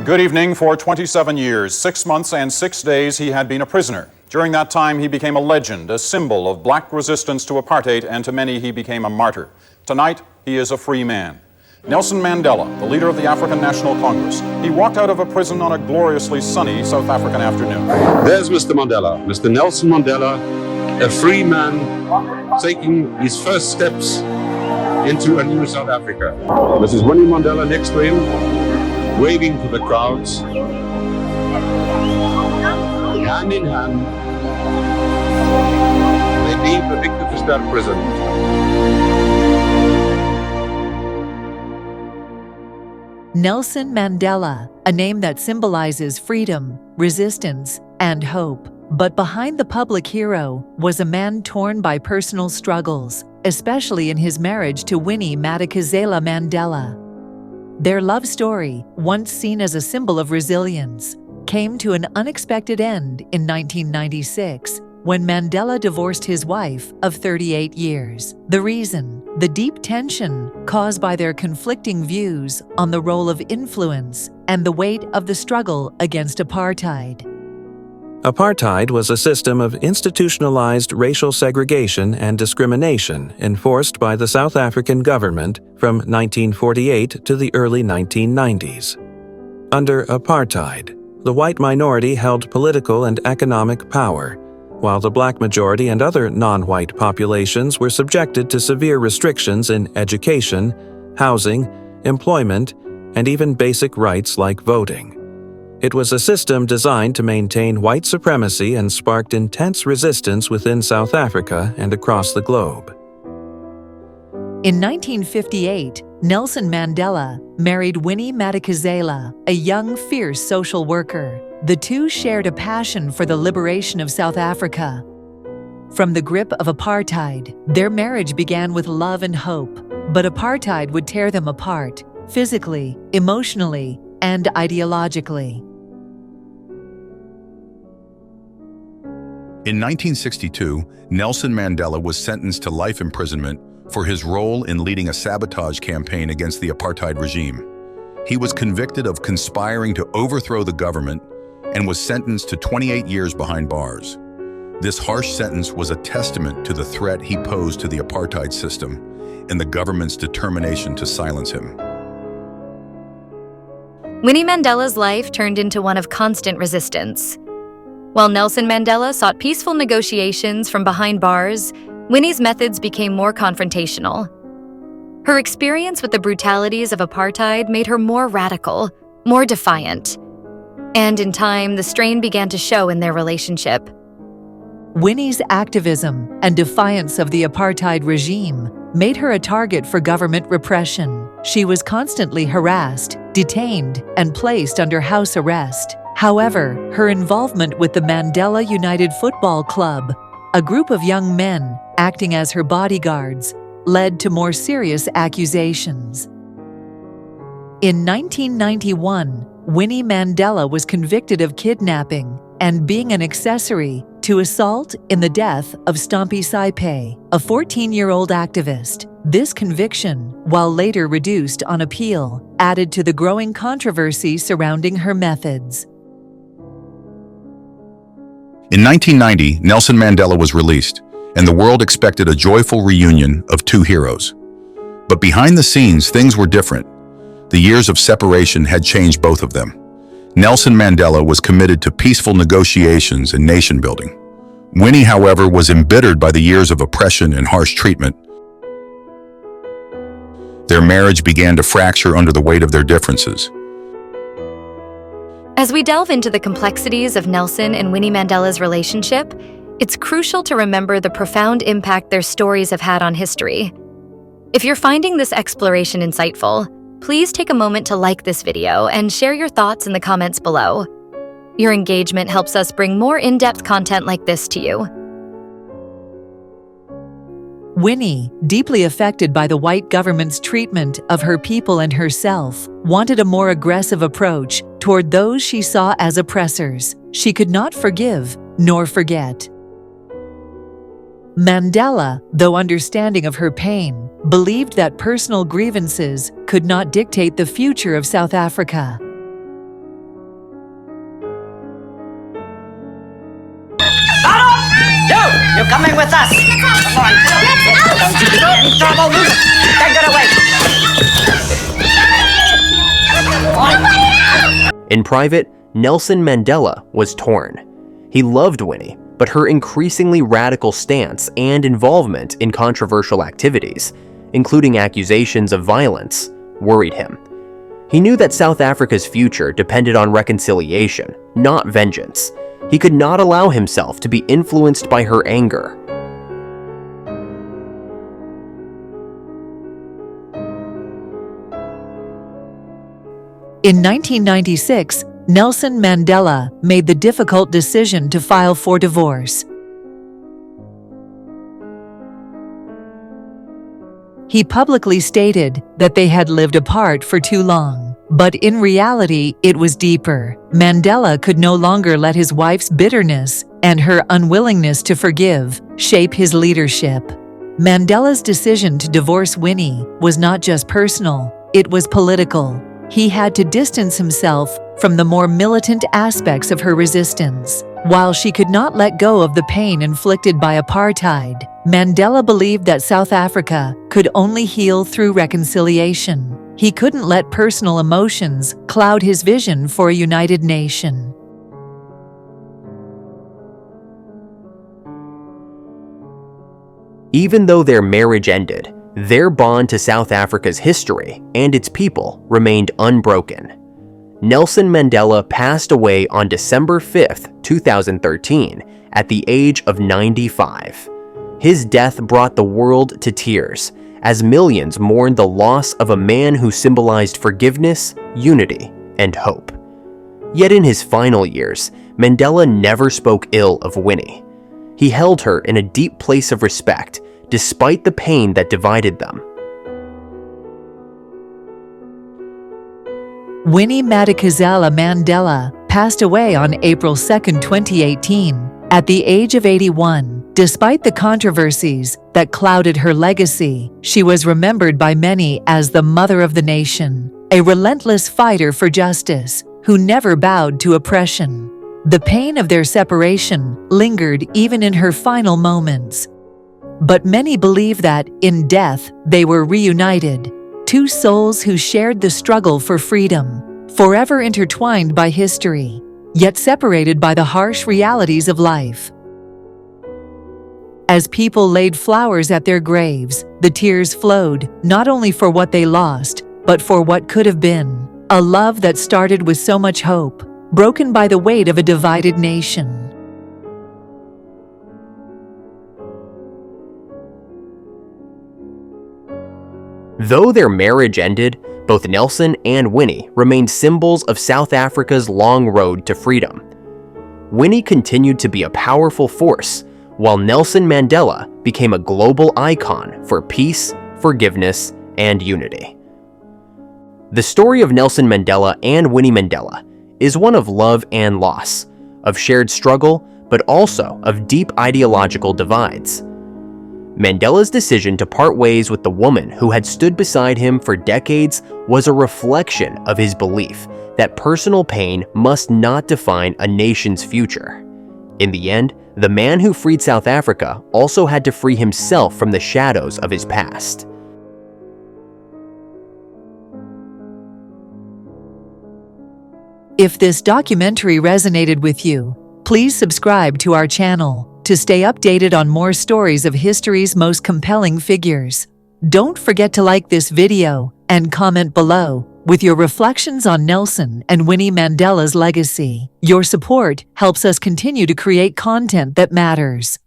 Good evening. For 27 years, 6 months and 6 days, he had been a prisoner. During that time, he became a legend, a symbol of black resistance to apartheid, and to many, he became a martyr. Tonight, he is a free man. Nelson Mandela, the leader of the African National Congress. He walked out of a prison on a gloriously sunny South African afternoon. There's Mr. Mandela, Mr. Nelson Mandela, a free man taking his first steps into a new South Africa. Mrs. Winnie Mandela next to him, waving to the crowds, hand in hand. They leave the Victor prison. Nelson Mandela, a name that symbolizes freedom, resistance, and hope. But behind the public hero was a man torn by personal struggles, especially in his marriage to Winnie Madikizela-Mandela. Their love story, once seen as a symbol of resilience, came to an unexpected end in 1996 when Mandela divorced his wife of 38 years. The reason? The deep tension caused by their conflicting views on the role of influence and the weight of the struggle against apartheid. Apartheid was a system of institutionalized racial segregation and discrimination enforced by the South African government from 1948 to the early 1990s. Under apartheid, the white minority held political and economic power, while the black majority and other non-white populations were subjected to severe restrictions in education, housing, employment, and even basic rights like voting. It was a system designed to maintain white supremacy and sparked intense resistance within South Africa and across the globe. In 1958, Nelson Mandela married Winnie Madikizela, a young, fierce social worker. The two shared a passion for the liberation of South Africa. From the grip of apartheid, their marriage began with love and hope, but apartheid would tear them apart, physically, emotionally, and ideologically. In 1962, Nelson Mandela was sentenced to life imprisonment for his role in leading a sabotage campaign against the apartheid regime. He was convicted of conspiring to overthrow the government and was sentenced to 28 years behind bars. This harsh sentence was a testament to the threat he posed to the apartheid system and the government's determination to silence him. Winnie Mandela's life turned into one of constant resistance. While Nelson Mandela sought peaceful negotiations from behind bars, Winnie's methods became more confrontational. Her experience with the brutalities of apartheid made her more radical, more defiant. And in time, the strain began to show in their relationship. Winnie's activism and defiance of the apartheid regime made her a target for government repression. She was constantly harassed, detained, and placed under house arrest. However, her involvement with the Mandela United Football Club, a group of young men acting as her bodyguards, led to more serious accusations. In 1991, Winnie Mandela was convicted of kidnapping and being an accessory to assault in the death of Stompie Saipai, a 14-year-old activist. This conviction, while later reduced on appeal, added to the growing controversy surrounding her methods. In 1990, Nelson Mandela was released, and the world expected a joyful reunion of two heroes. But behind the scenes, things were different. The years of separation had changed both of them. Nelson Mandela was committed to peaceful negotiations and nation-building. Winnie, however, was embittered by the years of oppression and harsh treatment. Their marriage began to fracture under the weight of their differences. As we delve into the complexities of Nelson and Winnie Mandela's relationship, it's crucial to remember the profound impact their stories have had on history. If you're finding this exploration insightful, please take a moment to like this video and share your thoughts in the comments below. Your engagement helps us bring more in-depth content like this to you. Winnie, deeply affected by the white government's treatment of her people and herself, wanted a more aggressive approach toward those she saw as oppressors. She could not forgive nor forget. Mandela, though understanding of her pain, believed that personal grievances could not dictate the future of South Africa. coming with us. Come on. Don't you get in trouble. Then get away. In private, Nelson Mandela was torn. He loved Winnie, but her increasingly radical stance and involvement in controversial activities, including accusations of violence, worried him. He knew that South Africa's future depended on reconciliation, not vengeance. He could not allow himself to be influenced by her anger. In 1996, Nelson Mandela made the difficult decision to file for divorce. He publicly stated that they had lived apart for too long, but in reality, it was deeper. Mandela could no longer let his wife's bitterness and her unwillingness to forgive shape his leadership. Mandela's decision to divorce Winnie was not just personal, it was political. He had to distance himself from the more militant aspects of her resistance. While she could not let go of the pain inflicted by apartheid, Mandela believed that South Africa could only heal through reconciliation. He couldn't let personal emotions cloud his vision for a united nation. Even though their marriage ended, their bond to South Africa's history and its people remained unbroken. Nelson Mandela passed away on December 5, 2013, at the age of 95. His death brought the world to tears, as millions mourned the loss of a man who symbolized forgiveness, unity, and hope. Yet in his final years, Mandela never spoke ill of Winnie. He held her in a deep place of respect, despite the pain that divided them. Winnie Madikizela-Mandela passed away on April 2, 2018, at the age of 81. Despite the controversies that clouded her legacy, she was remembered by many as the mother of the nation, a relentless fighter for justice who never bowed to oppression. The pain of their separation lingered even in her final moments. But many believe that, in death, they were reunited, two souls who shared the struggle for freedom, forever intertwined by history, yet separated by the harsh realities of life. As people laid flowers at their graves, the tears flowed, not only for what they lost, but for what could have been. A love that started with so much hope, broken by the weight of a divided nation. Though their marriage ended, both Nelson and Winnie remained symbols of South Africa's long road to freedom. Winnie continued to be a powerful force, while Nelson Mandela became a global icon for peace, forgiveness, and unity. The story of Nelson Mandela and Winnie Mandela is one of love and loss, of shared struggle, but also of deep ideological divides. Mandela's decision to part ways with the woman who had stood beside him for decades was a reflection of his belief that personal pain must not define a nation's future. In the end, the man who freed South Africa also had to free himself from the shadows of his past. If this documentary resonated with you, please subscribe to our channel to stay updated on more stories of history's most compelling figures. Don't forget to like this video and comment below with your reflections on Nelson and Winnie Mandela's legacy. Your support helps us continue to create content that matters.